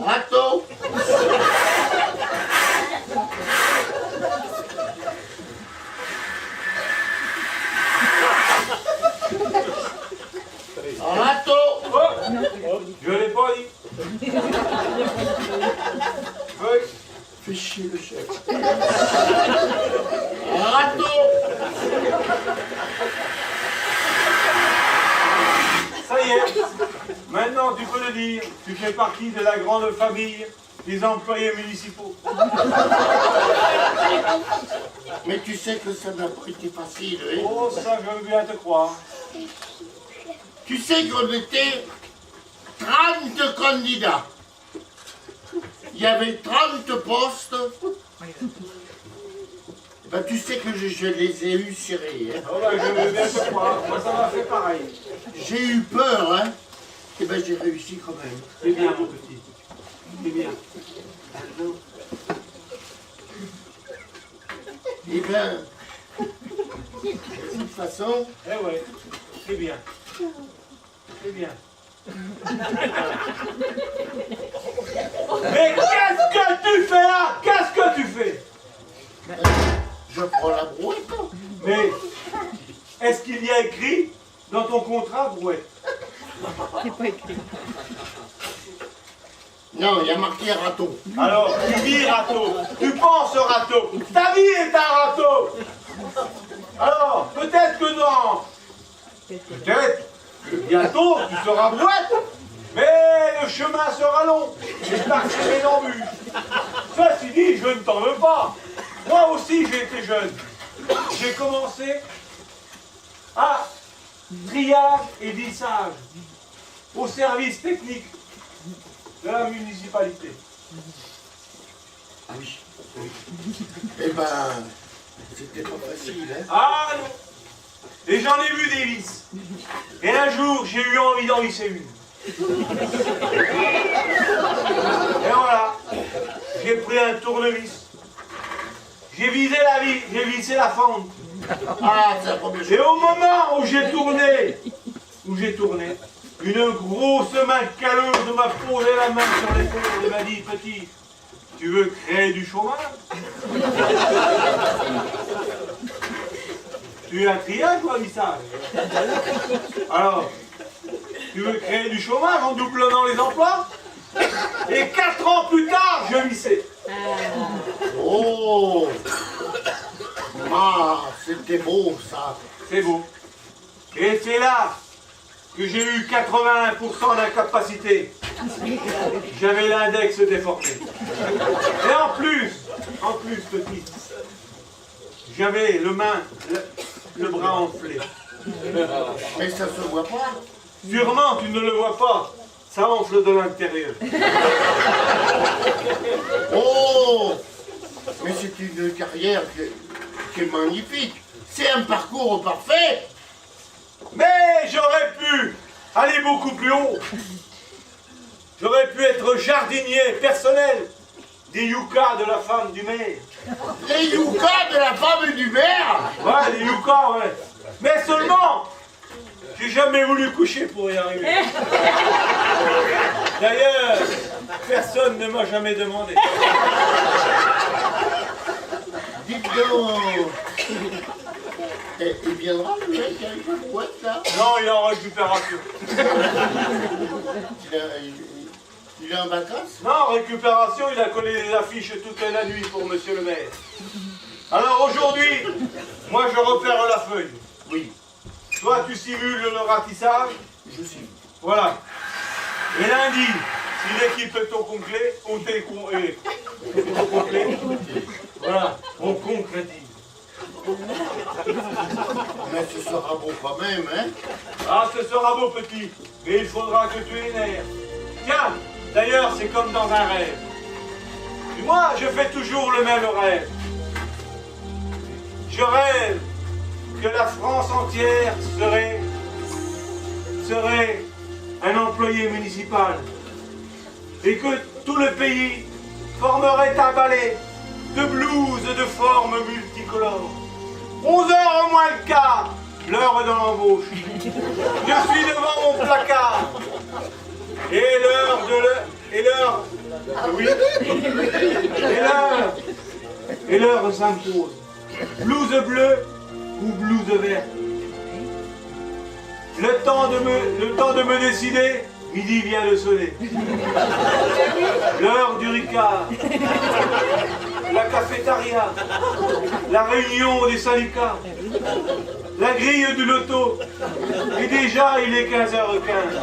Râteau. Râteau. Oh, je l'ai pas dit. Oui. Fais chier le chef. Râteau. Ça y est, maintenant tu peux le dire, tu fais partie de la grande famille des employés municipaux. Mais tu sais que ça n'a pas été facile, hein? Oh, ça je veux bien te croire. Tu sais qu'on était 30 candidats. Il y avait 30 postes. Ben, tu sais que je les ai eus serrés. Hein? Oh ben, je veux bien te croire, moi ça m'a fait pareil. J'ai eu peur, hein? Et ben j'ai réussi quand même. C'est bien mon petit, c'est bien. Eh bien, de toute façon, Eh ouais, c'est bien. C'est bien. Mais qu'est-ce que tu fais là? Qu'est-ce que tu fais? je prends la brouette. Mais est-ce qu'il y a écrit dans ton contrat, Brouette? C'est pas écrit. Non, il y a marqué râteau. Alors, tu dis râteau, tu penses râteau, ta vie est un râteau. Alors, peut-être que non. Peut-être que bientôt tu seras Brouette, mais le chemin sera long. J'espère que c'est l'embûche. Ceci dit, je ne t'en veux pas. Moi aussi, j'ai été jeune. J'ai commencé à triage et lissage au service technique de la municipalité. Oui. Eh ben, c'était pas facile, hein? Ah non! Et j'en ai vu des vis. Et un jour, j'ai eu envie d'en visser une. Et voilà. J'ai pris un tournevis. J'ai visé la vis, j'ai vissé la fente. Ah, c'est la première chose. Et au moment où j'ai tourné, une grosse main calleuse m'a posé la main sur l'épaule et m'a dit, petit, tu veux créer du chômage? Tu es un triage ou un vissage? Alors, tu veux créer du chômage en doublonnant les emplois? Et 4 ans plus tard, je vissais. Oh! Ah, c'était beau, ça. C'est beau. Et c'est là que j'ai eu 81% d'incapacité. J'avais l'index déformé. Et en plus, petit, j'avais le bras enflé. Mais ça se voit pas. Sûrement, tu ne le vois pas. Ça enfle de l'intérieur. Oh! Mais c'est une carrière qui est magnifique. C'est un parcours parfait. Mais j'aurais pu aller beaucoup plus haut. J'aurais pu être jardinier personnel des yuccas de la femme du maire. Les yuccas de la femme du maire. Ouais, les yuccas, ouais. Mais seulement, j'ai jamais voulu coucher pour y arriver. D'ailleurs, personne ne m'a jamais demandé. Dites donc. Il viendra le mec avec la boîte là. Non, il est en récupération. Il est en vacances. Non, en récupération, il a collé les affiches toute la nuit pour monsieur le maire. Alors aujourd'hui, moi je repère la feuille. Oui, Toi, tu simules le ratissage. je suis. Voilà. Et lundi, si l'équipe est au complet, voilà, on concrétise. Mais ce sera beau quand même, hein. Ah, ce sera beau, petit, mais il faudra que tu aies les nerfs. Tiens, d'ailleurs, c'est comme dans un rêve. Et moi, je fais toujours le même rêve. Je rêve que la France entière serait un employé municipal et que tout le pays formerait un ballet de blouses de formes multicolores. 11 heures au moins le quart, l'heure de l'embauche. Je suis devant mon placard et l'heure Oui. Et l'heure s'impose. Blouse bleue ou blouse verte. Le temps de me décider, midi vient de sonner. L'heure du Ricard. La cafétéria. La réunion des syndicats. La grille du loto. Et déjà, il est 15h15.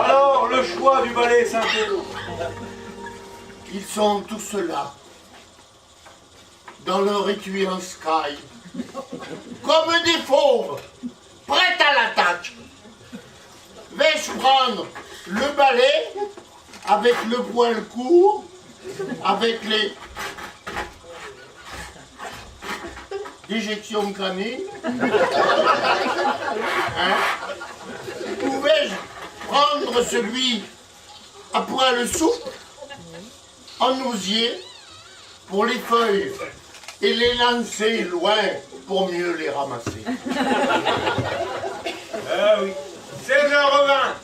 Alors, le choix du ballet s'impose. Ils sont tous là, dans leur étui en sky, comme des fauves, prêts à l'attaque. Vais-je prendre le balai avec le poil court, avec les déjections canines, hein? Ou vais-je prendre celui à poil souple, en osier, pour les feuilles et les lancer loin pour mieux les ramasser? Ah oui, 16h20,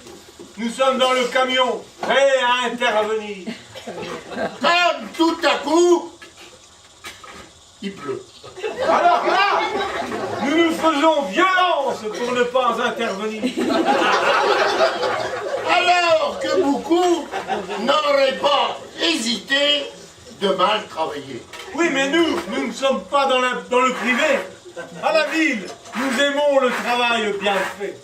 nous sommes dans le camion, prêts à intervenir. Quand tout à coup, il pleut. Alors là, nous nous faisons violence pour ne pas intervenir. Alors que beaucoup n'auraient pas hésité de mal travailler. Oui, mais nous ne sommes pas dans le privé. À la ville, nous aimons le travail bien fait.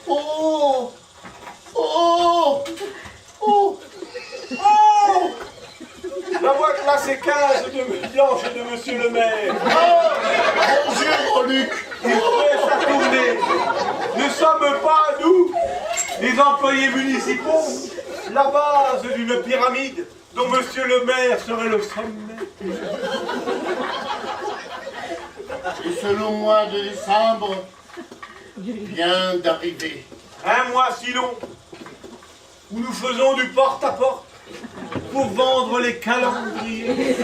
Oh! Oh! Oh! Oh! La boîte là, c'est 15 de blanche de monsieur le maire. Oh! Bonjour, Luc! Il fait sa tournée. Ne sommes pas, nous, les employés municipaux, la base d'une pyramide dont monsieur le maire serait le sommet. Et selon mois de décembre vient d'arriver. Un mois si long, où nous faisons du porte-à-porte pour vendre les calendriers.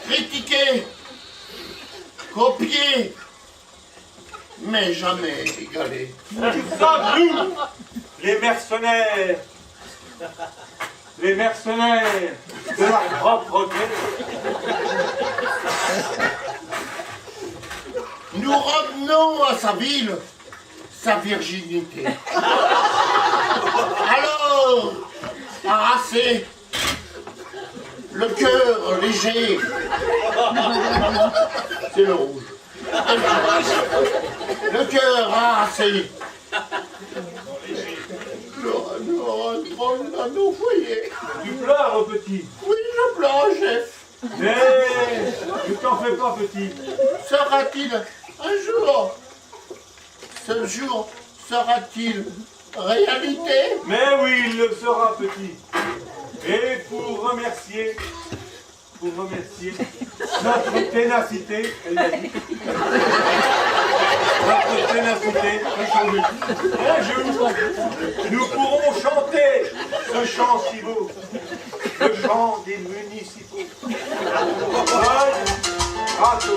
Critiquer, copier, mais jamais égaler. Nous sommes, nous, les mercenaires. Les mercenaires de la propreté. Nous revenons à sa ville, sa virginité. Alors, harassé, le cœur léger, c'est le rouge. Le cœur harassé, nous rentrons dans nos foyers. Tu pleures, petit. Oui, je pleure, chef. Mais ne t'en fais pas, petit. Sera-t-il un jour? Ce jour sera-t-il réalité? Mais oui, il le sera, petit. Et pour remercier notre ténacité, elle l'a dit. Notre ténacité, un jour, nous pourrons chanter ce chant si beau, le chant des municipaux. Rato.